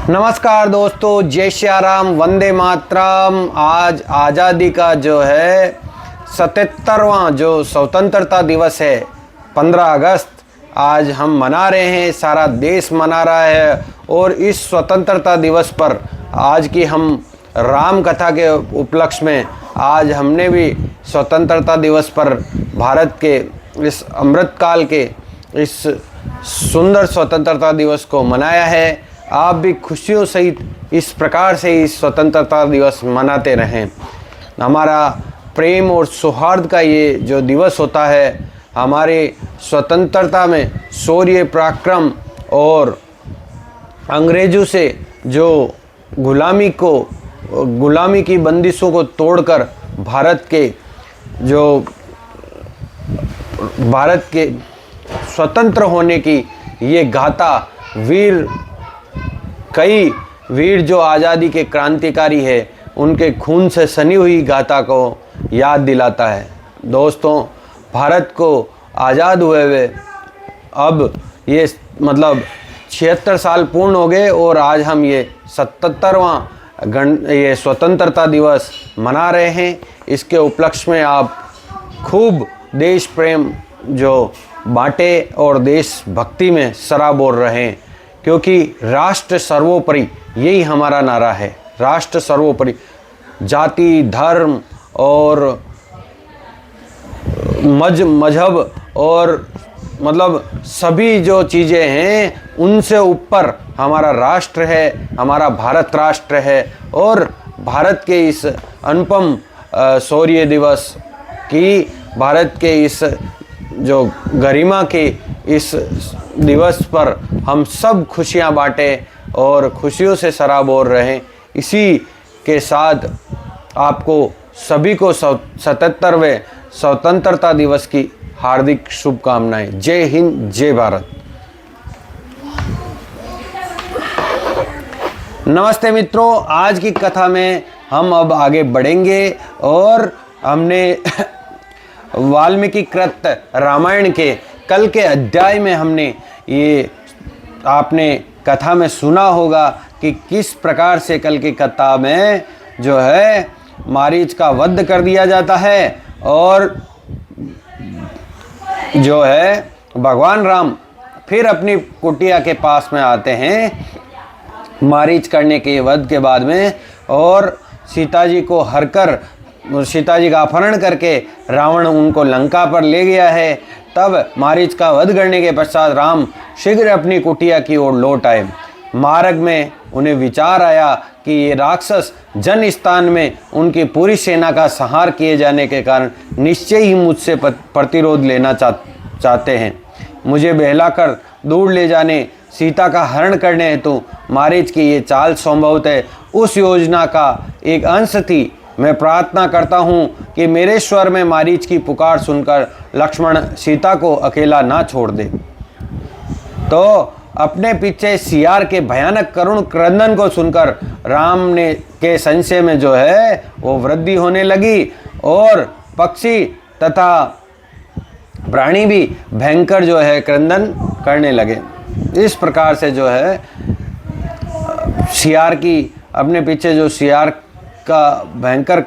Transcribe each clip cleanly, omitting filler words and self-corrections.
नमस्कार दोस्तों, जय श्री राम, वंदे मातरम। आज आज़ादी का जो है 77वां जो स्वतंत्रता दिवस है 15 अगस्त आज हम मना रहे हैं, सारा देश मना रहा है। और इस स्वतंत्रता दिवस पर आज की हम राम कथा के उपलक्ष्य में आज हमने भी स्वतंत्रता दिवस पर भारत के इस अमृतकाल के इस सुंदर स्वतंत्रता दिवस को मनाया है। आप भी खुशियों सहित इस प्रकार से इस स्वतंत्रता दिवस मनाते रहें। हमारा प्रेम और सौहार्द का ये जो दिवस होता है, हमारे स्वतंत्रता में शौर्य पराक्रम और अंग्रेज़ों से जो गुलामी की बंदिशों को तोड़कर भारत के स्वतंत्र होने की ये गाथा कई वीर जो आज़ादी के क्रांतिकारी है उनके खून से सनी हुई गाथा को याद दिलाता है। दोस्तों, भारत को आज़ाद हुए अब ये 76 साल पूर्ण हो गए और आज हम ये 77वां ये स्वतंत्रता दिवस मना रहे हैं। इसके उपलक्ष्य में आप खूब देश प्रेम जो बांटे और देशभक्ति में सराबोर रहें, क्योंकि राष्ट्र सर्वोपरि यही हमारा नारा है। राष्ट्र सर्वोपरि, जाति धर्म और मजहब और सभी जो चीज़ें हैं उनसे ऊपर हमारा राष्ट्र है, हमारा भारत राष्ट्र है। और भारत के इस अनुपम शौर्य दिवस की, भारत के इस जो गरिमा के इस दिवस पर हम सब खुशियां बांटें और खुशियों से सराबोर रहें। इसी के साथ आपको सभी को 77वें स्वतंत्रता दिवस की हार्दिक शुभकामनाएं। जय हिंद, जय भारत। नमस्ते मित्रों, आज की कथा में हम अब आगे बढ़ेंगे और हमने वाल्मीकि कृत रामायण के कल के अध्याय में हमने ये आपने कथा में सुना होगा कि किस प्रकार से कल की कथा में जो है मारीच का वध कर दिया जाता है और जो है भगवान राम फिर अपनी कुटिया के पास में आते हैं मारीच करने के वध के बाद में, और सीता जी का अपहरण करके रावण उनको लंका पर ले गया है। तब मारीच का वध करने के पश्चात राम शीघ्र अपनी कुटिया की ओर लौट आए। मार्ग में उन्हें विचार आया कि ये राक्षस जन स्थान में उनकी पूरी सेना का संहार किए जाने के कारण निश्चय ही मुझसे प्रतिरोध लेना चाहते हैं। मुझे बहलाकर दूर ले जाने, सीता का हरण करने हेतु मारीच की ये चाल संभवतः उस योजना का एक अंश थी। मैं प्रार्थना करता हूँ कि मेरे स्वर में मारीच की पुकार सुनकर लक्ष्मण सीता को अकेला ना छोड़ दे। तो अपने पीछे सियार के भयानक करुण क्रंदन को सुनकर राम ने के संशय में जो है वो वृद्धि होने लगी और पक्षी तथा प्राणी भी भयंकर जो है क्रंदन करने लगे। इस प्रकार से जो है सियार की अपने पीछे जो सियार का भयंकर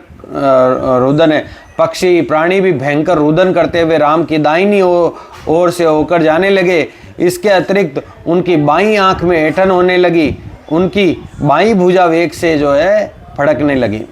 रुदन है, पक्षी प्राणी भी भयंकर रुदन करते हुए राम की दाहिनी ओर से होकर जाने लगे। इसके अतिरिक्त उनकी बाईं आंख में ऐंठन होने लगी, उनकी बाईं भुजा वेग से जो है फड़कने लगी।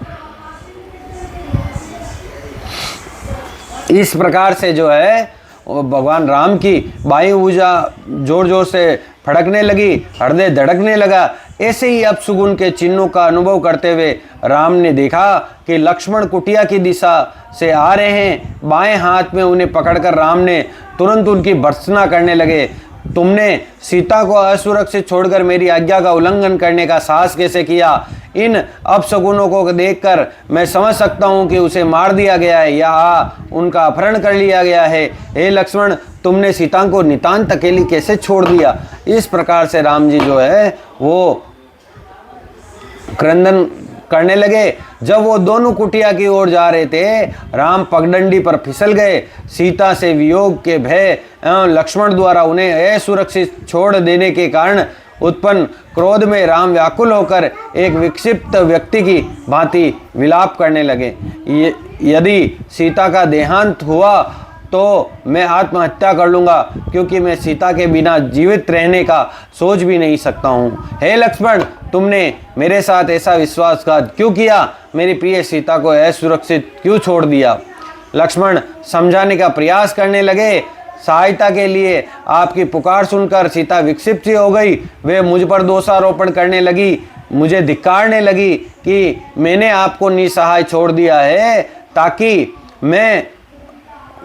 इस प्रकार से जो है भगवान राम की बाईं भुजा जोर जोर से फड़कने लगी, हृदय धड़कने लगा। ऐसे ही अपशुगुन के चिन्हों का अनुभव करते हुए राम ने देखा कि लक्ष्मण कुटिया की दिशा से आ रहे हैं। बाएं हाथ में उन्हें पकड़कर राम ने तुरंत उनकी भर्त्सना करने लगे। तुमने सीता को असुरक्षित छोड़कर मेरी आज्ञा का उल्लंघन करने का साहस कैसे किया? इन अपशगुनों को देखकर मैं समझ सकता हूं कि उसे मार दिया गया है या उनका अपहरण कर लिया गया है। हे लक्ष्मण, तुमने सीता को नितांत अकेली कैसे छोड़ दिया? इस प्रकार से राम जी जो है वो क्रंदन करने लगे। जब वो दोनों कुटिया की ओर जा रहे थे, राम पगडंडी पर फिसल गए। सीता से वियोग के भय एवं लक्ष्मण द्वारा उन्हें असुरक्षित छोड़ देने के कारण उत्पन्न क्रोध में राम व्याकुल होकर एक विक्षिप्त व्यक्ति की भांति विलाप करने लगे। यदि सीता का देहांत हुआ तो मैं आत्महत्या कर लूँगा, क्योंकि मैं सीता के बिना जीवित रहने का सोच भी नहीं सकता हूँ। हे लक्ष्मण, तुमने मेरे साथ ऐसा विश्वासघात क्यों किया? मेरी प्रिय सीता को असुरक्षित क्यों छोड़ दिया? लक्ष्मण समझाने का प्रयास करने लगे। सहायता के लिए आपकी पुकार सुनकर सीता विक्षिप्त सी हो गई। वे मुझ पर दोषारोपण करने लगी, मुझे धिक्कारने लगी कि मैंने आपको निसहाय छोड़ दिया है ताकि मैं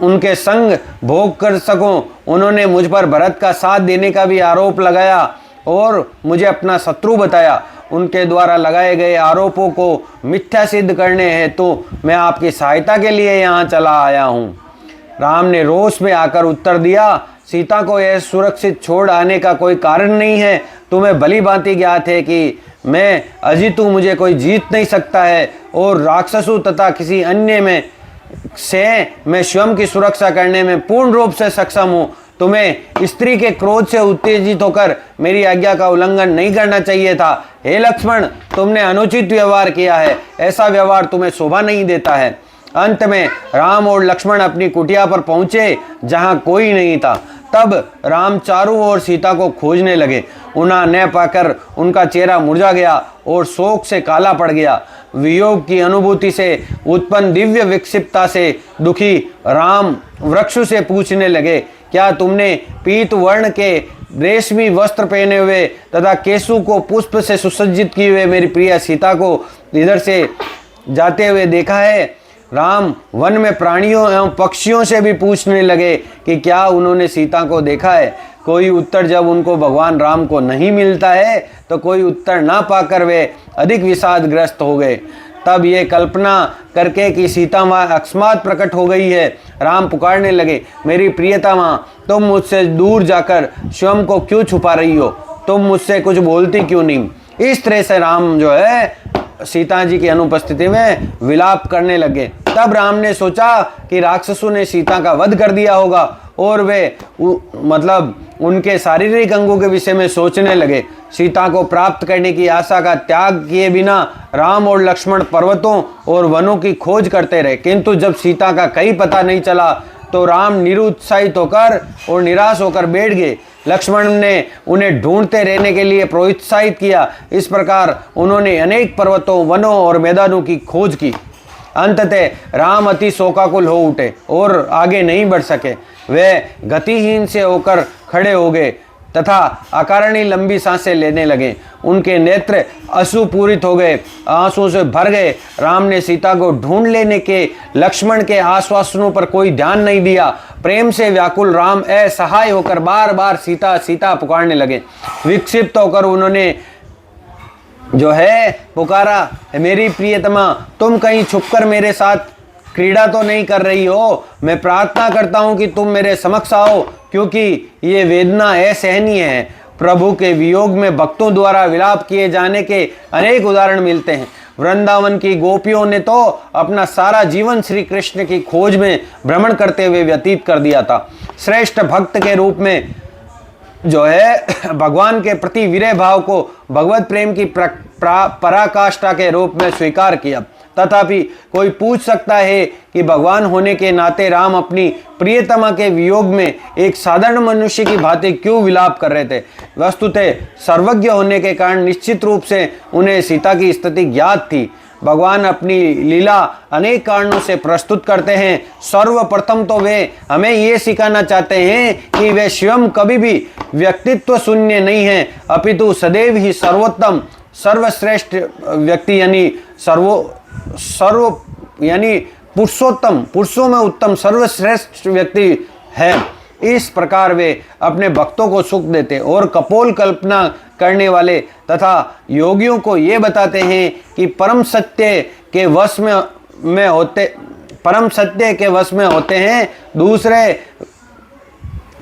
उनके संग भोग कर सकूं। उन्होंने मुझ पर भरत का साथ देने का भी आरोप लगाया और मुझे अपना शत्रु बताया। उनके द्वारा लगाए गए आरोपों को मिथ्या सिद्ध करने हेतु मैं आपकी सहायता के लिए यहाँ चला आया हूँ। राम ने रोष में आकर उत्तर दिया, सीता को यह सुरक्षित छोड़ आने का कोई कारण नहीं है। तुम्हें भली भांति ज्ञात है कि मैं अजितु, मुझे कोई जीत नहीं सकता है, और राक्षसों तथा किसी अन्य में से मैं स्वयं की सुरक्षा करने में पूर्ण रूप से सक्षम हूँ। तुम्हें स्त्री के क्रोध से उत्तेजित होकर मेरी आज्ञा का उल्लंघन नहीं करना चाहिए था। हे लक्ष्मण, तुमने अनुचित व्यवहार किया है। ऐसा व्यवहार तुम्हें शोभा नहीं देता है। अंत में राम और लक्ष्मण अपनी कुटिया पर पहुंचे जहां कोई नहीं था। तब राम चारों ओर सीता को खोजने लगे। उन्हें न पाकर उनका चेहरा मुरझा गया और शोक से काला पड़ गया। वियोग की अनुभूति से उत्पन्न दिव्य विक्षिप्तता से दुखी राम वृक्ष से पूछने लगे, क्या तुमने पीत वर्ण के रेशमी वस्त्र पहने हुए तथा केशों को पुष्प से सुसज्जित किए हुए मेरी प्रिय सीता को इधर से जाते हुए देखा है? राम वन में प्राणियों एवं पक्षियों से भी पूछने लगे कि क्या उन्होंने सीता को देखा है। कोई उत्तर जब उनको भगवान राम को नहीं मिलता है तो कोई उत्तर ना पाकर वे अधिक विषादग्रस्त हो गए। तब ये कल्पना करके कि सीता माँ अकस्मात प्रकट हो गई है, राम पुकारने लगे, मेरी प्रियता माँ, तुम मुझसे दूर जाकर स्वयं को क्यों छुपा रही हो? तुम मुझसे कुछ बोलती क्यों नहीं? इस तरह से राम जो है सीता जी की अनुपस्थिति में विलाप करने लगे। तब राम ने सोचा कि राक्षसों ने सीता का वध कर दिया होगा और वे मतलब उनके शारीरिक अंगों के विषय में सोचने लगे। सीता को प्राप्त करने की आशा का त्याग किए बिना राम और लक्ष्मण पर्वतों और वनों की खोज करते रहे, किंतु जब सीता का कहीं पता नहीं चला तो राम निरुत्साहित होकर और निराश होकर बैठ गए। लक्ष्मण ने उन्हें ढूंढते रहने के लिए प्रोत्साहित किया। इस प्रकार उन्होंने अनेक पर्वतों, वनों और मैदानों की खोज की। अंततः राम अति शोकाकुल हो उठे और आगे नहीं बढ़ सके। वे गतिहीन से होकर खड़े हो गए तथा अकारणी लंबी सांसें लेने लगे। उनके नेत्र अश्रुपूरित हो गए, आंसुओं से भर गए। राम ने सीता को ढूंढ लेने के लक्ष्मण के आश्वासनों पर कोई ध्यान नहीं दिया। प्रेम से व्याकुल राम असहाय होकर बार बार सीता सीता पुकारने लगे। विक्षिप्त होकर उन्होंने जो है पुकारा, मेरी प्रियतमा, तुम कहीं छुपकर मेरे साथ क्रीड़ा तो नहीं कर रही हो? मैं प्रार्थना करता हूं कि तुम मेरे समक्ष आओ, क्योंकि ये वेदना असहनीय है। प्रभु के वियोग में भक्तों द्वारा विलाप किए जाने के अनेक उदाहरण मिलते हैं। वृंदावन की गोपियों ने तो अपना सारा जीवन श्री कृष्ण की खोज में भ्रमण करते हुए व्यतीत कर दिया था। श्रेष्ठ भक्त के रूप में जो है भगवान के प्रति विरह भाव को भगवत प्रेम की पराकाष्ठा के रूप में स्वीकार किया। तथापि कोई पूछ सकता है कि भगवान होने के नाते राम अपनी प्रियतमा के वियोग में एक साधारण मनुष्य की भांति क्यों विलाप कर रहे थे? वस्तुतः सर्वज्ञ होने के कारण निश्चित रूप से उन्हें सीता की स्थिति ज्ञात थी। भगवान अपनी लीला अनेक कारणों से प्रस्तुत करते हैं। सर्वप्रथम तो वे हमें ये सिखाना चाहते हैं कि वे स्वयं कभी भी व्यक्तित्व शून्य नहीं है, अपितु सदैव ही सर्वोत्तम सर्वश्रेष्ठ व्यक्ति यानी सर्व यानी पुरुषोत्तम, पुरुषों में उत्तम सर्वश्रेष्ठ व्यक्ति है। इस प्रकार वे अपने भक्तों को सुख देते और कपोल कल्पना करने वाले तथा योगियों को ये बताते हैं कि परम सत्य के वश में होते हैं। दूसरे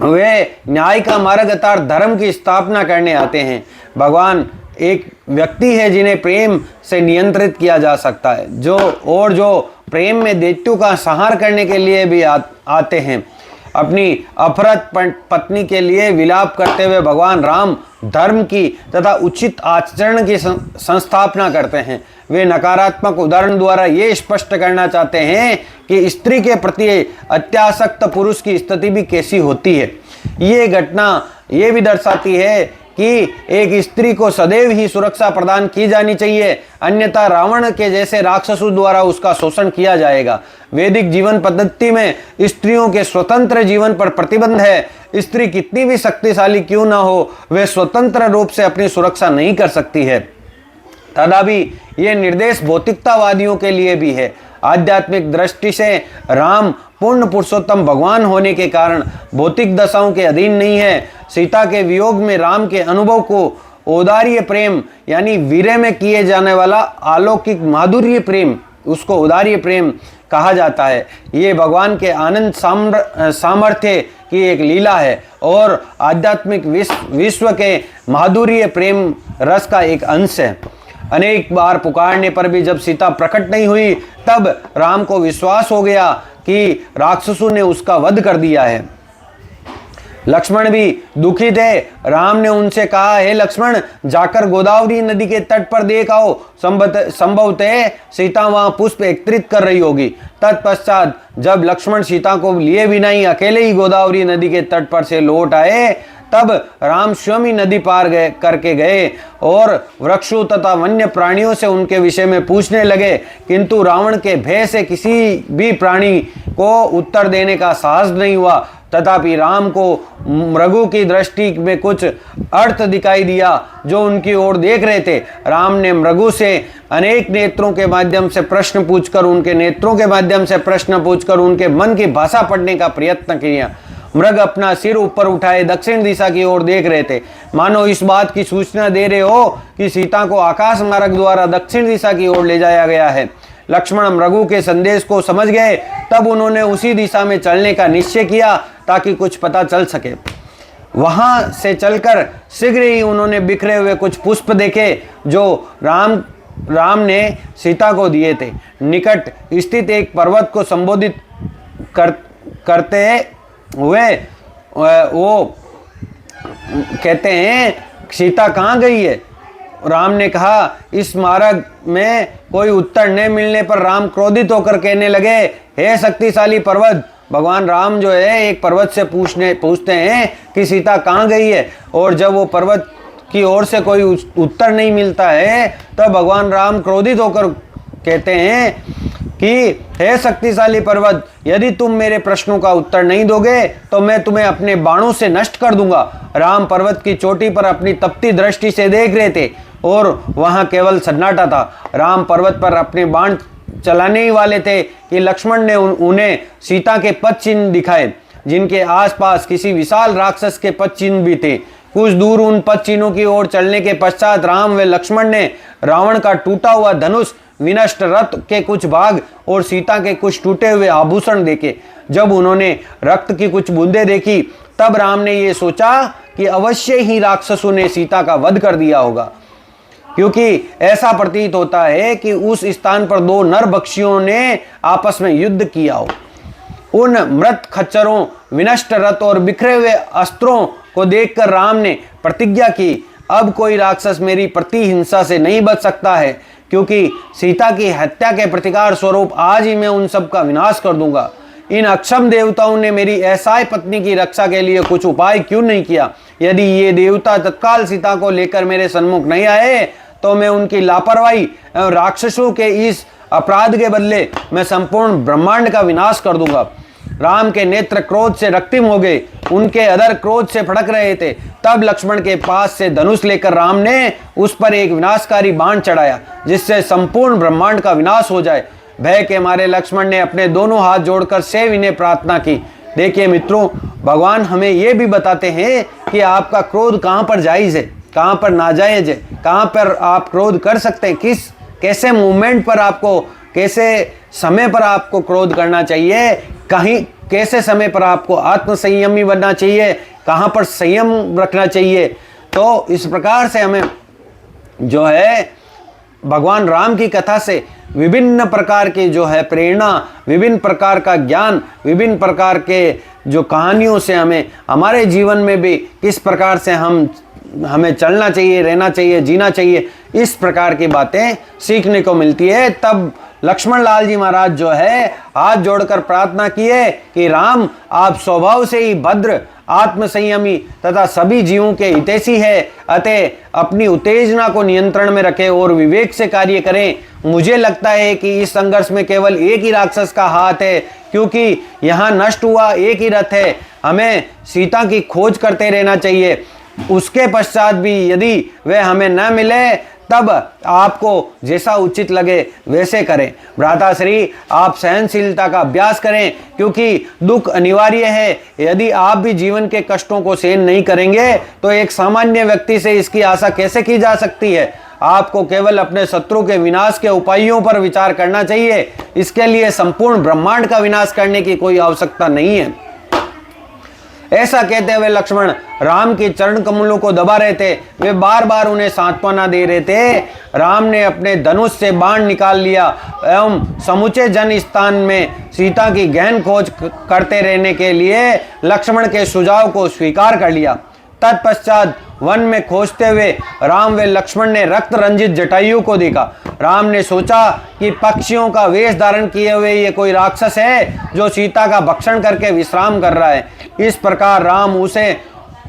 वे न्याय का मार्ग अर्थात धर्म की स्थापना करने आते हैं। भगवान एक व्यक्ति है जिन्हें प्रेम से नियंत्रित किया जा सकता है, जो प्रेम में दैत्यों का संहार करने के लिए भी आते हैं। अपनी अपहृत पत्नी के लिए विलाप करते हुए भगवान राम धर्म की तथा उचित आचरण की संस्थापना करते हैं। वे नकारात्मक उदाहरण द्वारा ये स्पष्ट करना चाहते हैं कि स्त्री के प्रति अत्यासक्त पुरुष की स्थिति भी कैसी होती है। ये घटना ये भी दर्शाती है कि एक स्त्री को सदैव ही सुरक्षा प्रदान की जानी चाहिए, अन्यथा रावण के जैसे राक्षसों द्वारा उसका शोषण किया जाएगा। वैदिक जीवन पद्धति में स्त्रियों के स्वतंत्र जीवन पर प्रतिबंध है। स्त्री कितनी भी शक्तिशाली क्यों ना हो, वे स्वतंत्र रूप से अपनी सुरक्षा नहीं कर सकती है। तथापि ये निर्देश भौतिकतावादियों के लिए भी है। आध्यात्मिक दृष्टि से राम पूर्ण पुरुषोत्तम भगवान होने के कारण भौतिक दशाओं के अधीन नहीं है। सीता के वियोग में राम के अनुभव को औदार्य प्रेम यानी वीर्य में किए जाने वाला अलौकिक माधुर्य प्रेम, उसको औदार्य प्रेम कहा जाता है। ये भगवान के आनंद सामर्थ्य की एक लीला है और आध्यात्मिक विश्व के माधुर्य प्रेम रस का एक अंश है। अनेक बार पुकारने पर भी जब सीता प्रकट नहीं हुई, तब राम को विश्वास हो गया कि राक्षसों ने उसका वध कर दिया है। लक्ष्मण भी दुखी थे। राम ने उनसे कहा, हे लक्ष्मण, जाकर गोदावरी नदी के तट पर देख आओ, संभवतः सीता वहां पुष्प एकत्रित कर रही होगी। तत्पश्चात जब लक्ष्मण सीता को लिए बिना ही अकेले ही गोदावरी नदी के तट पर से लौट आए, तब राम स्वयं ही नदी पार करके गए और वृक्षों तथा वन्य प्राणियों से उनके विषय में पूछने लगे, किंतु रावण के भय से किसी भी प्राणी को उत्तर देने का साहस नहीं हुआ। तथापि राम को मृगु की दृष्टि में कुछ अर्थ दिखाई दिया जो उनकी ओर देख रहे थे। राम ने मृगु से अनेक नेत्रों के माध्यम से प्रश्न पूछकर उनके मन की भाषा पढ़ने का प्रयत्न किया। मृग अपना सिर ऊपर उठाए दक्षिण दिशा की ओर देख रहे थे, मानो इस बात की सूचना दे रहे हो कि सीता को आकाश मार्ग द्वारा दक्षिण दिशा की ओर ले जाया गया है। लक्ष्मण मृगु के संदेश को समझ गए, तब उन्होंने उसी दिशा में चलने का निश्चय किया ताकि कुछ पता चल सके। वहां से चलकर शीघ्र ही उन्होंने बिखरे हुए कुछ पुष्प देखे जो राम ने सीता को दिए थे। निकट स्थित एक पर्वत को संबोधित करते हुए वो कहते हैं, सीता कहाँ गई है? राम ने कहा, इस मार्ग में कोई उत्तर न मिलने पर राम क्रोधित होकर कहने लगे, हे शक्तिशाली पर्वत। भगवान राम जो है एक पर्वत से पूछते हैं कि सीता कहाँ गई है, और जब वो पर्वत की ओर से कोई उत्तर नहीं मिलता है तब भगवान राम क्रोधित होकर कहते हैं कि हे शक्तिशाली पर्वत, यदि तुम मेरे प्रश्नों का उत्तर नहीं दोगे तो मैं तुम्हें अपने बाणों से नष्ट कर दूंगा। राम पर्वत की चोटी पर अपनी तपती दृष्टि से देख रहे थे और वहां केवल सन्नाटा था। राम पर्वत पर अपने बाण चलाने ही वाले थे कि लक्ष्मण ने उन्हें सीता के पद चिन्ह दिखाए, जिनके आसपास किसी विशाल राक्षस के पद चिन्ह भी थे। कुछ दूर उन पद चिन्हों की ओर चलने के पश्चात राम व लक्ष्मण ने रावण का टूटा हुआ धनुष, विनष्ट रथ के कुछ भाग और सीता के कुछ टूटे हुए आभूषण देखे। जब उन्होंने रक्त की कुछ बूंदें देखी, तब राम ने यह सोचा कि अवश्य ही राक्षसों ने सीता का वध कर दिया होगा, क्योंकि ऐसा प्रतीत होता है कि उस स्थान पर दो नर बक्षियों ने आपस में युद्ध किया हो। उन मृत खच्चरों, विनष्ट रथ और बिखरे हुए अस्त्रों को देखकर राम ने प्रतिज्ञा की, अब कोई राक्षस मेरी प्रतिहिंसा से नहीं बच सकता है, क्योंकि सीता की हत्या के प्रतिकार स्वरूप आज ही मैं उन सब का विनाश कर दूंगा। इन अक्षम देवताओं ने मेरी असहाय पत्नी की रक्षा के लिए कुछ उपाय क्यों नहीं किया? यदि ये देवता तत्काल सीता को लेकर मेरे सन्मुख नहीं आए तो मैं उनकी लापरवाही एवं राक्षसों के इस अपराध के बदले मैं संपूर्ण ब्रह्मांड का विनाश कर दूंगा। राम के नेत्र क्रोध से रक्तिम हो गए, उनके अधर क्रोध से फड़क रहे थे। तब लक्ष्मण के पास से धनुष लेकर राम ने उस पर एक विनाशकारी बाण चढ़ाया, जिससे संपूर्ण ब्रह्मांड का विनाश हो जाए। भय के मारे लक्ष्मण ने अपने दोनों हाथ जोड़कर सेव इन्हें प्रार्थना की। देखिए मित्रों, भगवान हमें यह भी बताते हैं कि आपका क्रोध कहाँ पर जायज है, कहाँ पर नाजायज है, कहाँ पर आप क्रोध कर सकते हैं, कैसे मूवमेंट पर आपको, कैसे समय पर आपको क्रोध करना चाहिए, कहीं कैसे समय पर आपको आत्मसंयमी बनना चाहिए, कहाँ पर संयम रखना चाहिए। तो इस प्रकार से हमें जो है भगवान राम की कथा से विभिन्न प्रकार की जो है प्रेरणा, विभिन्न प्रकार का ज्ञान, विभिन्न प्रकार के जो कहानियों से हमें हमारे जीवन में भी किस प्रकार से हमें चलना चाहिए, रहना चाहिए, जीना चाहिए, इस प्रकार की बातें सीखने को मिलती है। तब लक्ष्मण लाल जी महाराज जो है हाथ जोड़कर प्रार्थना किए कि राम, आप स्वभाव से ही भद्र, आत्म संयमी तथा सभी जीवों के हितैषी है, अतः अपनी उत्तेजना को नियंत्रण में रखें और विवेक से कार्य करें। मुझे लगता है कि इस संघर्ष में केवल एक ही राक्षस का हाथ है, क्योंकि यहाँ नष्ट हुआ एक ही रथ है। हमें सीता की खोज करते रहना चाहिए। उसके पश्चात भी यदि वह हमें न मिले तब आपको जैसा उचित लगे वैसे करें। भ्राताश्री, आप सहनशीलता का अभ्यास करें, क्योंकि दुख अनिवार्य है। यदि आप भी जीवन के कष्टों को सहन नहीं करेंगे तो एक सामान्य व्यक्ति से इसकी आशा कैसे की जा सकती है। आपको केवल अपने शत्रु के विनाश के उपायों पर विचार करना चाहिए। इसके लिए संपूर्ण ब्रह्मांड का विनाश करने की कोई आवश्यकता नहीं है। ऐसा कहते हुए लक्ष्मण राम के चरण कमलों को दबा रहे थे। वे बार बार उन्हें सांत्वना दे रहे थे। राम ने अपने धनुष से बाण निकाल लिया एवं समूचे जन स्थान में सीता की गहन खोज करते रहने के लिए लक्ष्मण के सुझाव को स्वीकार कर लिया। तत्पश्चात वन में खोजते हुए राम व लक्ष्मण ने रक्त रंजित जटायु को देखा। राम ने सोचा कि पक्षियों का वेश धारण किए हुए ये कोई राक्षस है जो सीता का भक्षण करके विश्राम कर रहा है। इस प्रकार राम उसे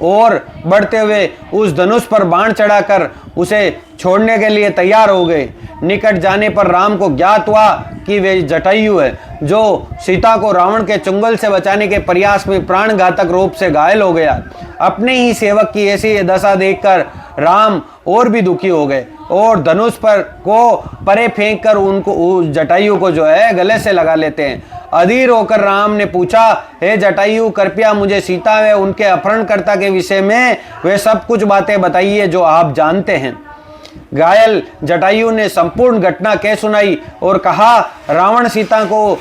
और बढ़ते हुए उस धनुष पर बाण चढ़ाकर उसे छोड़ने के लिए तैयार हो गए। निकट जाने पर राम को ज्ञात हुआ कि वे जटायु है, जो सीता को रावण के चंगुल से बचाने के प्रयास में प्राणघातक रूप से घायल हो गया। अपने ही सेवक की ऐसी दशा देखकर राम और भी दुखी हो गए और धनुष पर को परे फेंक कर उनको उस जटायु को जो है गले से लगा लेते हैं। अधीर होकर राम ने पूछा, हे जटायु, कृपया मुझे सीता व उनके अपहरणकर्ता के विषय में वे सब कुछ बातें बताइए जो आप जानते हैं। घायल जटायु ने संपूर्ण घटना कह सुनाई और कहा, रावण सीता को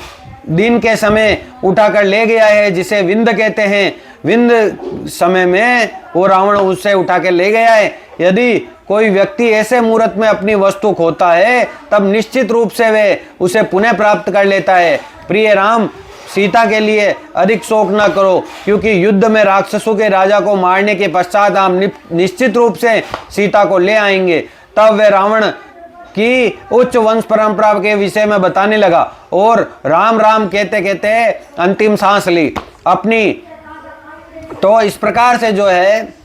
दिन के समय उठाकर ले गया है, जिसे विंद कहते हैं। विंद समय में वो रावण उससे उठा के ले गया है। यदि कोई व्यक्ति ऐसे मुहूर्त में अपनी वस्तु खोता है तब निश्चित रूप से वे उसे पुनः प्राप्त कर लेता है। प्रिय राम, सीता के लिए अधिक शोक न करो, क्योंकि युद्ध में राक्षसों के राजा को मारने के पश्चात हम निश्चित रूप से सीता को ले आएंगे। तब वे रावण की उच्च वंश परंपरा के विषय में बताने लगा और राम राम कहते कहते अंतिम सांस ली अपनी। तो इस प्रकार से जो है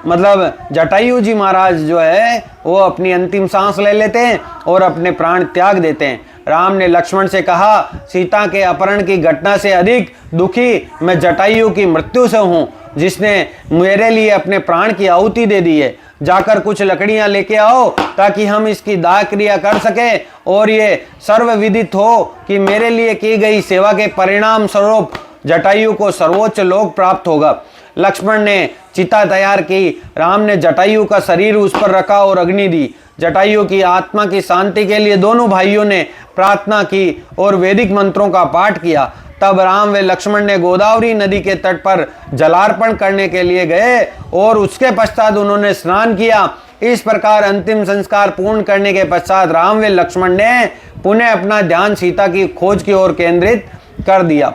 मतलब जटायु जी महाराज जो है वो अपनी अंतिम सांस ले लेते हैं और अपने प्राण त्याग देते हैं। राम ने लक्ष्मण से कहा, सीता के अपहरण की घटना से अधिक दुखी मैं जटायु की मृत्यु से हूँ, जिसने मेरे लिए अपने प्राण की आहुति दे दी है। जाकर कुछ लकड़ियां लेके आओ ताकि हम इसकी दाह क्रिया कर सके और ये सर्वविदित हो कि मेरे लिए की गई सेवा के परिणाम स्वरूप जटायु को सर्वोच्च लोक प्राप्त होगा। लक्ष्मण ने चिता तैयार की। राम ने जटायु का शरीर उस पर रखा और अग्नि दी। जटायु की आत्मा की शांति के लिए दोनों भाइयों ने प्रार्थना की और वैदिक मंत्रों का पाठ किया। तब राम व लक्ष्मण ने गोदावरी नदी के तट पर जलार्पण करने के लिए गए और उसके पश्चात उन्होंने स्नान किया। इस प्रकार अंतिम संस्कार पूर्ण करने के पश्चात राम व लक्ष्मण ने पुनः अपना ध्यान सीता की खोज की ओर केंद्रित कर दिया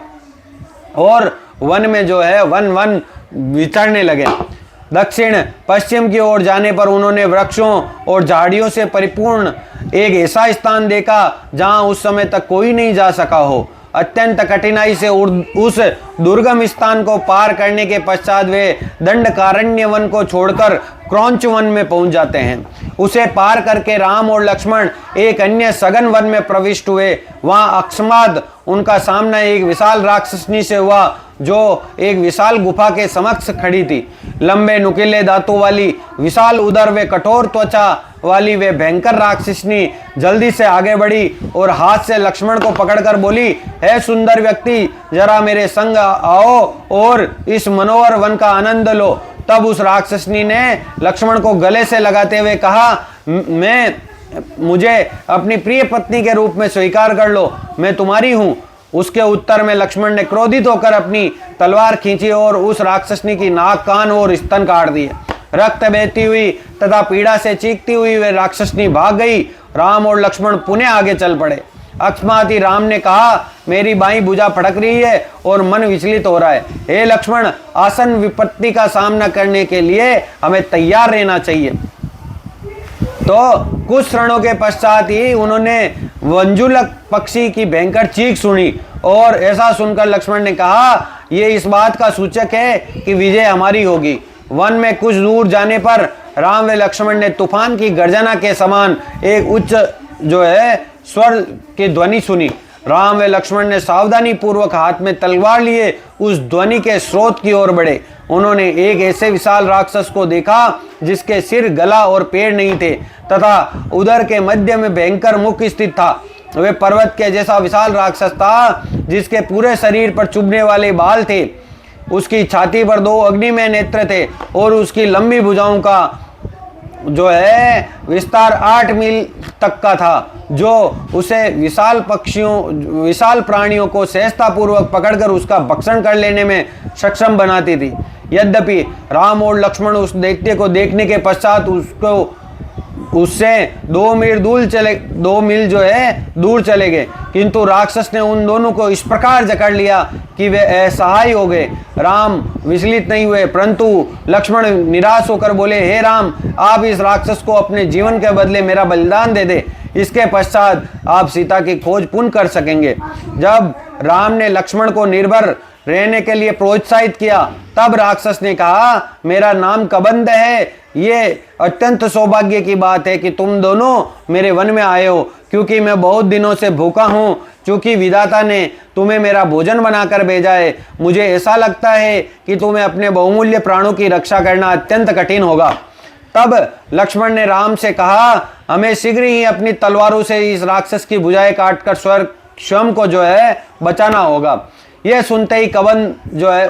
और वन में जो है वन विचरने लगे। दक्षिण पश्चिम की ओर जाने पर उन्होंने वृक्षों और झाड़ियों से परिपूर्ण एक ऐसा स्थान देखा जहां उस समय तक कोई नहीं जा सका हो। अत्यंत कठिनाई से उस दुर्गम स्थान को पार करने के पश्चात वे दंडकारण्य वन को छोड़कर क्रौंच वन में पहुंच जाते हैं। उसे पार करके राम और लक्ष्मण एक अन्य सघन वन में प्रविष्ट हुए। वहां अकस्मात उनका सामना एक विशाल राक्षसनी से हुआ जो एक विशाल गुफा के समक्ष खड़ी थी। लंबे नुकीले दांतों वाली, विशाल उदर व कठोर त्वचा वाली वे भयंकर राक्षसनी जल्दी से आगे बढ़ी और हाथ से लक्ष्मण को पकड़कर बोली, हे सुंदर व्यक्ति, जरा मेरे संग आओ और इस मनोहर वन का आनंद लो। तब उस राक्षसनी ने लक्ष्मण को गले से लगाते हुए कहा, मुझे अपनी प्रिय पत्नी के रूप में स्वीकार कर लो, मैं तुम्हारी हूँ। उसके उत्तर में लक्ष्मण ने क्रोधित होकर अपनी तलवार खींची और उस राक्षसनी की नाक, कान और स्तन काट दिए। रक्त बहती हुई तथा पीड़ा से चीखती हुई वे राक्षसनी भाग गई। राम और लक्ष्मण पुनः आगे चल पड़े। अकस्मात ही राम ने कहा, मेरी बाईं भुजा फटक रही है और मन विचलित हो रहा है। हे लक्ष्मण, आसन विपत्ति का सामना करने के लिए हमें तैयार रहना चाहिए। तो कुछ क्षणों के पश्चात ही उन्होंने वंजुलक पक्षी की भयंकर चीख सुनी और ऐसा सुनकर लक्ष्मण ने कहा, यह इस बात का सूचक है कि विजय हमारी होगी। वन में कुछ दूर जाने पर राम व लक्ष्मण ने तूफान की गर्जना के समान एक उच्च स्वर की ध्वनि सुनी। राम व लक्ष्मण ने सावधानी पूर्वक हाथ में तलवार लिए उस ध्वनि के स्रोत की ओर बढ़े। उन्होंने एक ऐसे विशाल राक्षस को देखा जिसके सिर, गला और पैर नहीं थे तथा उदर के मध्य में भयंकर मुख स्थित था। वे पर्वत के जैसा विशाल राक्षस था जिसके पूरे शरीर पर चुभने वाले बाल थे। उसकी छाती पर 2 अग्निमय नेत्र थे और उसकी लंबी भुजाओं का विस्तार 8 मील तक का था, जो उसे विशाल प्राणियों को सहजता पूर्वक पकड़कर उसका भक्षण कर लेने में सक्षम बनाती थी। यद्यपि राम और लक्ष्मण उस दैत्य को देखने के पश्चात उससे 2 मील दूर चले गए, किंतु राक्षस ने उन दोनों को इस प्रकार जकड़ लिया कि वे असहाय हो गए। राम विचलित नहीं हुए, परंतु लक्ष्मण निराश होकर बोले, हे राम, आप इस राक्षस को अपने जीवन के बदले मेरा बलिदान दे दे। इसके पश्चात आप सीता की खोज पुनः कर सकेंगे। जब राम ने लक्ष्मण को निर्भर रहने के लिए प्रोत्साहित किया, तब राक्षस ने कहा, मेरा नाम कबंध है। ये अत्यंत सौभाग्य की बात है कि तुम दोनों मेरे वन में आए हो, क्योंकि मैं बहुत दिनों से भूखा हूँ। क्योंकि विधाता ने तुम्हें मेरा भोजन बनाकर भेजा है, मुझे ऐसा लगता है कि तुम्हें अपने बहुमूल्य प्राणों की रक्षा करना अत्यंत कठिन होगा। तब लक्ष्मण ने राम से कहा, हमें शीघ्र ही अपनी तलवारों से इस राक्षस की भुजाएं काटकर स्वयं को बचाना होगा। यह सुनते ही कबंध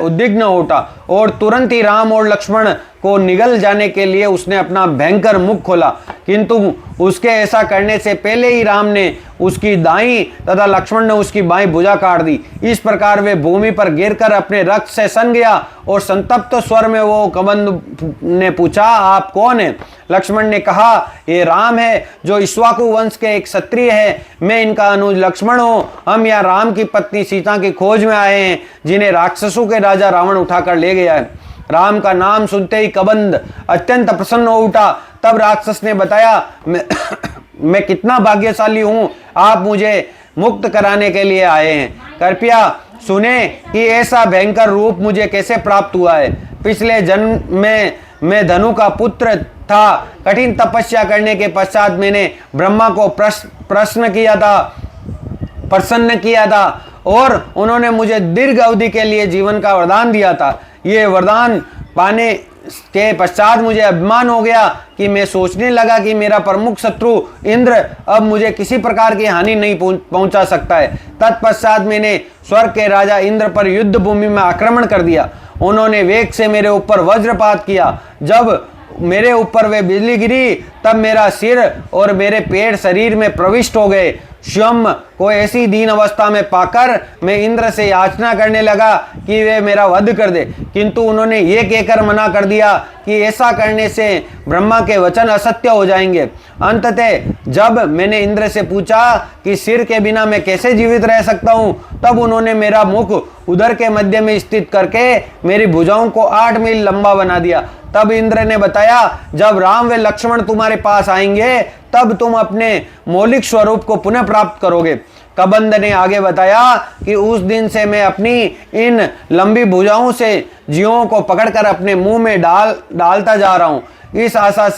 उद्विग्न हो उठा और तुरंत ही राम और लक्ष्मण को निगल जाने के लिए उसने अपना भयंकर मुख खोला, किंतु उसके ऐसा करने से पहले ही राम ने उसकी दाईं तथा लक्ष्मण ने उसकी बाईं भुजा काट दी। इस प्रकार वे भूमि पर गिरकर अपने रक्त से सन गया और संतप्त स्वर में वो कबंध ने पूछा, आप कौन है? लक्ष्मण ने कहा, ये राम है जो इक्ष्वाकु वंश के एक क्षत्रिय है। मैं इनका अनुज लक्ष्मण हूँ। हम यहाँ राम की पत्नी सीता की खोज में आए हैं, जिन्हें राक्षसों के राजा रावण उठाकर ले गया है। राम का नाम सुनते ही कबंध अत्यंत प्रसन्न हो उठा। तब राक्षस ने बताया, मैं कितना भाग्यशाली हूँ, आप मुझे मुक्त कराने के लिए आए हैं। कृपया सुने कि ऐसा भयंकर रूप मुझे कैसे प्राप्त हुआ है। पिछले जन्म में मैं धनु का पुत्र था। कठिन तपस्या करने के पश्चात मैंने ब्रह्मा को प्रसन्न किया था और उन्होंने मुझे दीर्घ अवधि के लिए जीवन का वरदान दिया था। ये वरदान पाने के पश्चात मुझे अभिमान हो गया कि मैं सोचने लगा कि मेरा प्रमुख शत्रु इंद्र अब मुझे किसी प्रकार की हानि नहीं पहुंचा सकता है। तत्पश्चात मैंने स्वर्ग के राजा इंद्र पर युद्ध भूमि में आक्रमण कर दिया। उन्होंने वेग से मेरे ऊपर वज्रपात किया। जब मेरे ऊपर वे बिजली गिरी, तब मेरा सिर और मेरे पैर शरीर में प्रविष्ट हो गए। स्वयं को ऐसी दीन अवस्था में पाकर मैं इंद्र से याचना करने लगा कि वे मेरा वध कर दे, किंतु उन्होंने ये कहकर मना कर दिया कि ऐसा करने से ब्रह्मा के वचन असत्य हो जाएंगे। अंततः जब मैंने इंद्र से पूछा कि सिर के बिना मैं कैसे जीवित रह सकता हूँ, तब उन्होंने मेरा मुख उदर के मध्य में स्थित करके मेरी भुजाओं को 8 मील लंबा बना दिया। तब इंद्र ने बताया, जब राम व लक्ष्मण तुम्हारे पास आएंगे तब तुम अपने मौलिक स्वरूप को पुनः प्राप्त करोगे। कबंध ने आगे बताया कि उस दिन से मैं अपनी इन लंबी भुजाओं से जीवों को पकड़कर अपने मुंह में डालता जा रहा हूं, इस आशा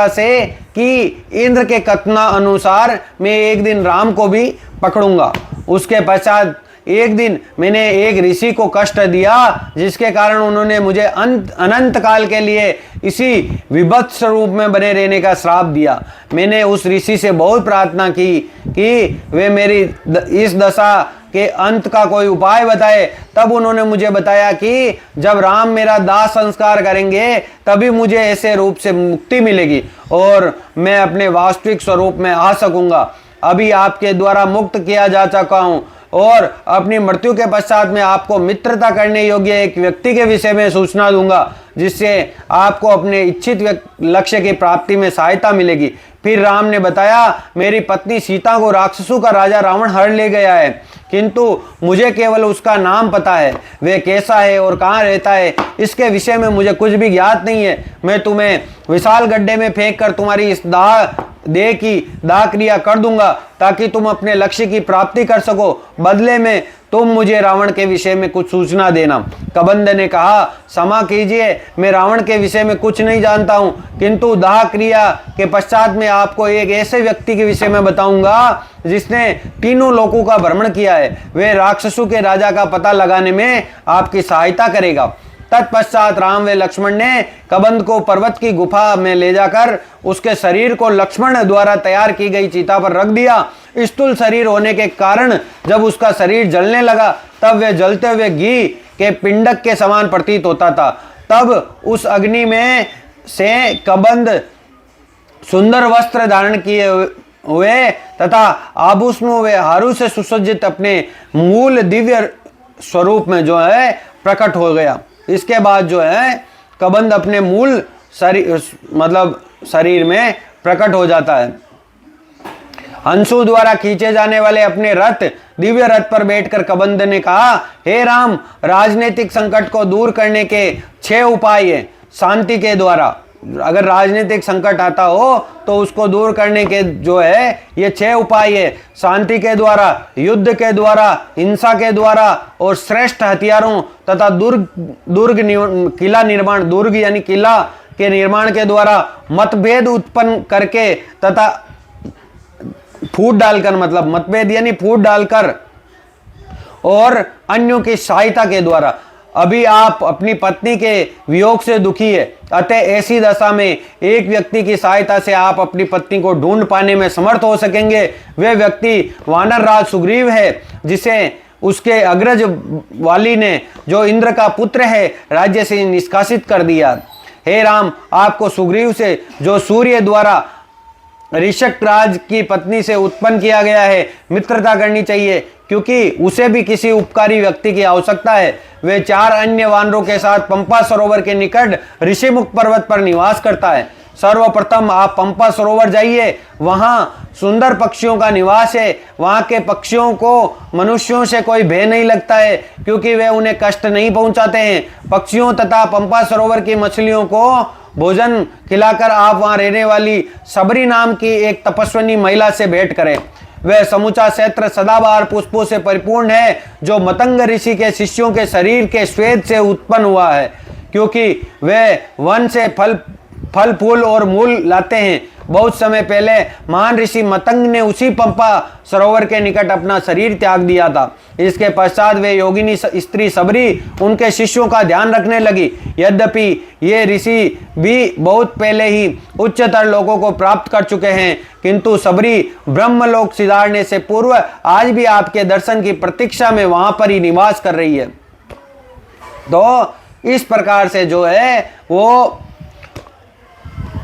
से कि इंद्र के कथना अनुसार मैं एक दिन राम को भी पकड़ूंगा। उसके पश्चात एक दिन मैंने एक ऋषि को कष्ट दिया, जिसके कारण उन्होंने मुझे अनंत काल के लिए इसी विभत्स रूप में बने रहने का श्राप दिया। मैंने उस ऋषि से बहुत प्रार्थना की कि वे मेरी इस दशा के अंत का कोई उपाय बताए। तब उन्होंने मुझे बताया कि जब राम मेरा दाह संस्कार करेंगे तभी मुझे ऐसे रूप से मुक्ति मिलेगी और मैं अपने वास्तविक स्वरूप में आ सकूंगा। अभी आपके द्वारा मुक्त किया जा चुका हूँ। और अपनी मृत्यु के पश्चात में आपको मित्रता करने योग्य एक व्यक्ति के विषय में सूचना दूंगा, जिससे आपको अपने इच्छित लक्ष्य की प्राप्ति में सहायता मिलेगी। फिर राम ने बताया, मेरी पत्नी सीता को राक्षसों का राजा रावण हर ले गया है, किंतु मुझे केवल उसका नाम पता है। वह कैसा है और कहाँ रहता है, इसके विषय में मुझे कुछ भी ज्ञात नहीं है। मैं तुम्हें विशाल गड्ढे में फेंक कर तुम्हारी इस देह की दाह क्रिया कर दूंगा, ताकि तुम अपने लक्ष्य की प्राप्ति कर सको। बदले में तुम मुझे रावण के विषय में कुछ सूचना देना। कबंध ने कहा, क्षमा कीजिए, मैं रावण के विषय में कुछ नहीं जानता हूँ, किंतु दाह क्रिया के पश्चात में आपको एक ऐसे व्यक्ति के विषय में बताऊंगा जिसने तीनों लोकों का भ्रमण किया है। वह राक्षसों के राजा का पता लगाने में आपकी सहायता करेगा। तत्पश्चात राम व लक्ष्मण ने कबंध को पर्वत की गुफा में ले जाकर उसके शरीर को लक्ष्मण द्वारा तैयार की गई चिता पर रख दिया। स्थूल शरीर होने के कारण जब उसका शरीर जलने लगा, तब वह जलते हुए घी के पिंडक के समान प्रतीत होता था। तब उस अग्नि में से कबंध सुंदर वस्त्र धारण किए हुए तथा आभूषणों व हारों से सुसज्जित अपने मूल दिव्य स्वरूप में जो है प्रकट हो गया। इसके बाद जो है कबंध अपने मूल शरीर में प्रकट हो जाता है। हंसों द्वारा खींचे जाने वाले अपने रथ दिव्य रथ पर बैठकर कबंध ने कहा, हे राम, राजनीतिक संकट को दूर करने के 6 उपाय हैं। शांति के द्वारा, अगर राजनीतिक संकट आता हो तो उसको दूर करने के जो है ये 6 उपाय है। शांति के द्वारा, युद्ध के द्वारा, हिंसा के द्वारा और श्रेष्ठ हथियारों तथा किला निर्माण, दुर्ग यानी किला के निर्माण के द्वारा, मतभेद उत्पन्न करके तथा फूट डालकर, मतलब मतभेद यानी फूट डालकर, और अन्यों की सहायता के द्वारा। अभी आप अपनी पत्नी के वियोग से दुखी है, अतः ऐसी दशा में एक व्यक्ति की सहायता से आप अपनी पत्नी को ढूंढ पाने में समर्थ हो सकेंगे। वह व्यक्ति वानर राज सुग्रीव है, जिसे उसके अग्रज वाली ने, जो इंद्र का पुत्र है, राज्य से निष्कासित कर दिया। हे राम, आपको सुग्रीव से, जो सूर्य द्वारा ऋषक राज की पत्नी से उत्पन्न किया गया है, मित्रता करनी चाहिए, क्योंकि उसे भी किसी उपकारी व्यक्ति की आवश्यकता है। वे 4 अन्य वानरों के साथ पंपा सरोवर के निकट ऋषिमुख पर्वत पर निवास करता है। सर्वप्रथम आप पंपा सरोवर जाइए, वहां सुंदर पक्षियों का निवास है। वहां के पक्षियों को मनुष्यों से कोई भय नहीं लगता है, क्योंकि वे उन्हें कष्ट नहीं पहुंचाते हैं। पक्षियों तथा पंपा सरोवर की मछलियों को भोजन खिलाकर आप वहां रहने वाली सबरी नाम की एक तपस्विनी महिला से भेंट करें। वह समूचा क्षेत्र सदाबहार पुष्पों से परिपूर्ण है, जो मतंग ऋषि के शिष्यों के शरीर के श्वेत से उत्पन्न हुआ है, क्योंकि वे वन से फल फूल और मूल लाते हैं। बहुत समय पहले महान ऋषि मतंग ने उसी पंपा सरोवर के निकट अपना शरीर त्याग दिया था। इसके पश्चात वे योगिनी स्त्री सबरी उनके शिष्यों का ध्यान रखने लगी। यद्यपि ये ऋषि भी बहुत पहले ही उच्चतर लोगों को प्राप्त कर चुके हैं, किंतु सबरी ब्रह्मलोक सिधारने से पूर्व आज भी आपके दर्शन की प्रतीक्षा में वहां पर ही निवास कर रही है। तो इस प्रकार से जो है वो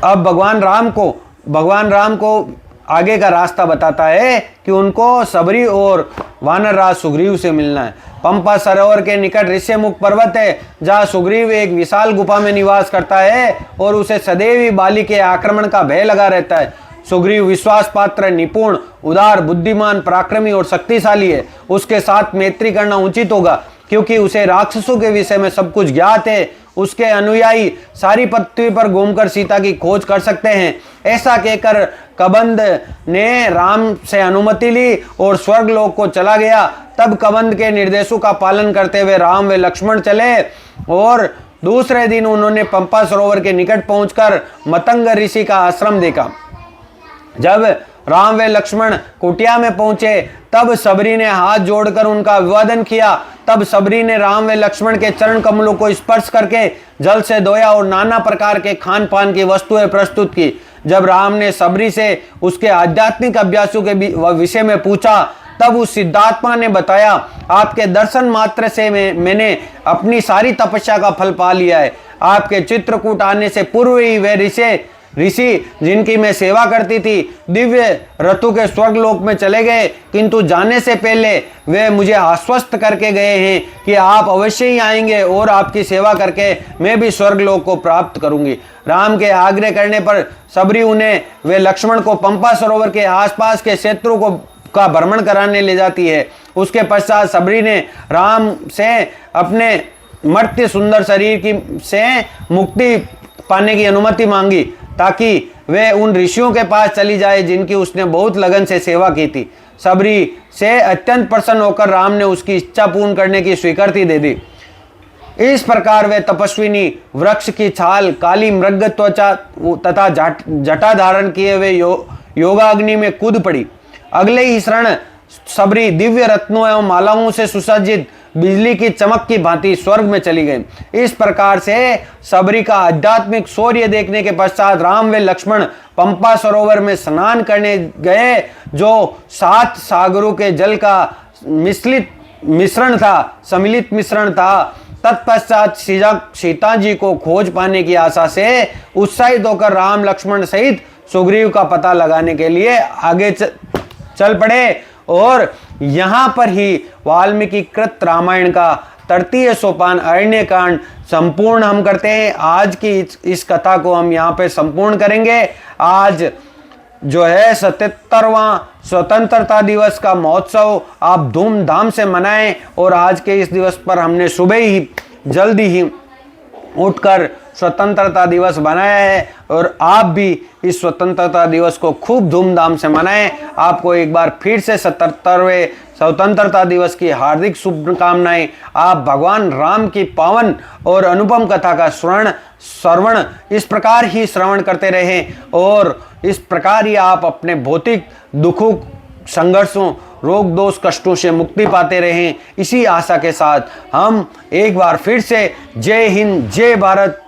अब भगवान राम को आगे का रास्ता बताता है कि उनको सबरी और वानर राज सुग्रीव से मिलना है। पंपा सरोवर के निकट ऋषिमुख पर्वत है, जहाँ सुग्रीव एक विशाल गुफा में निवास करता है और उसे सदैव ही बाली के आक्रमण का भय लगा रहता है। सुग्रीव विश्वास पात्र, निपुण, उदार, बुद्धिमान, पराक्रमी और शक्तिशाली है। उसके साथ मैत्री करना उचित होगा, क्योंकि उसे राक्षसों के विषय में सब कुछ ज्ञात है। उसके अनुयायी सारी पृथ्वी पर घूमकर सीता की खोज कर सकते हैं। ऐसा कहकर कबंध ने राम से अनुमति ली और स्वर्गलोक को चला गया। तब कबंध के निर्देशों का पालन करते हुए राम व लक्ष्मण चले और दूसरे दिन उन्होंने पंपा सरोवर के निकट पहुंचकर मतंग ऋषि का आश्रम देखा। जब राम व लक्ष्मण कुटिया में पहुंचे, तब सबरी ने हाथ जोड़कर उनका अभिवादन किया। तब सबरी ने राम व लक्ष्मण के चरण कमलों को स्पर्श करके जल से धोया और नाना प्रकार के खान पान की वस्तुएं प्रस्तुत की। जब राम ने सबरी से उसके आध्यात्मिक अभ्यासों के विषय में पूछा, तब उस सिद्धात्मा ने बताया, आपके दर्शन मात्र से मैंने अपनी सारी तपस्या का फल पा लिया है। आपके चित्रकूट आने से पूर्व ही वह ऋषि ऋषि जिनकी मैं सेवा करती थी दिव्य ऋतु के स्वर्गलोक में चले गए, किंतु जाने से पहले वे मुझे आश्वस्त करके गए हैं कि आप अवश्य ही आएंगे और आपकी सेवा करके मैं भी स्वर्गलोक को प्राप्त करूंगी। राम के आग्रह करने पर सबरी उन्हें वे लक्ष्मण को पंपा सरोवर के आसपास के क्षेत्रों को का भ्रमण कराने ले जाती है। उसके पश्चात सबरी ने राम से अपने मर्त्य सुंदर शरीर की से मुक्ति पाने की अनुमति मांगी ताकि वे उन ऋषियों के पास चली जाए जिनकी उसने बहुत लगन से सेवा की थी। सबरी से अत्यंत प्रसन्न होकर राम ने उसकी इच्छा पूर्ण करने की स्वीकृति दे दी। इस प्रकार वे तपस्विनी वृक्ष की छाल, काली मृग त्वचा तथा जटा धारण किए हुए योगाग्नि में कूद पड़ी। अगले ही क्षण सबरी दिव्य रत्नों एवं मालाओं से सुसज्जित बिजली की चमक की भांति स्वर्ग में चली गई। इस प्रकार से सबरी का आध्यात्मिक शौर्य देखने के पश्चात राम व लक्ष्मण पंपा सरोवर में स्नान करने गए, जो 7 सागरों के जल का सम्मिलित मिश्रण था। तत्पश्चात सीता जी को खोज पाने की आशा से उत्साहित होकर राम लक्ष्मण सहित सुग्रीव का पता लगाने के लिए आगे चल पड़े। और यहाँ पर ही वाल्मीकि कृत रामायण का 33 सोपान अरण्य कांड संपूर्ण हम करते हैं। आज की इस कथा को हम यहाँ पे संपूर्ण करेंगे। आज जो है 77वां स्वतंत्रता दिवस का महोत्सव आप धूमधाम से मनाएं। और आज के इस दिवस पर हमने सुबह ही जल्दी ही उठकर स्वतंत्रता दिवस बनाया है और आप भी इस स्वतंत्रता दिवस को खूब धूमधाम से मनाएं। आपको एक बार फिर से 77वें स्वतंत्रता दिवस की हार्दिक शुभकामनाएं। आप भगवान राम की पावन और अनुपम कथा का श्रवण इस प्रकार ही श्रवण करते रहें और इस प्रकार ही आप अपने भौतिक दुखों, संघर्षों, रोग दोष, कष्टों से मुक्ति पाते रहें। इसी आशा के साथ हम एक बार फिर से जय हिंद, जय भारत,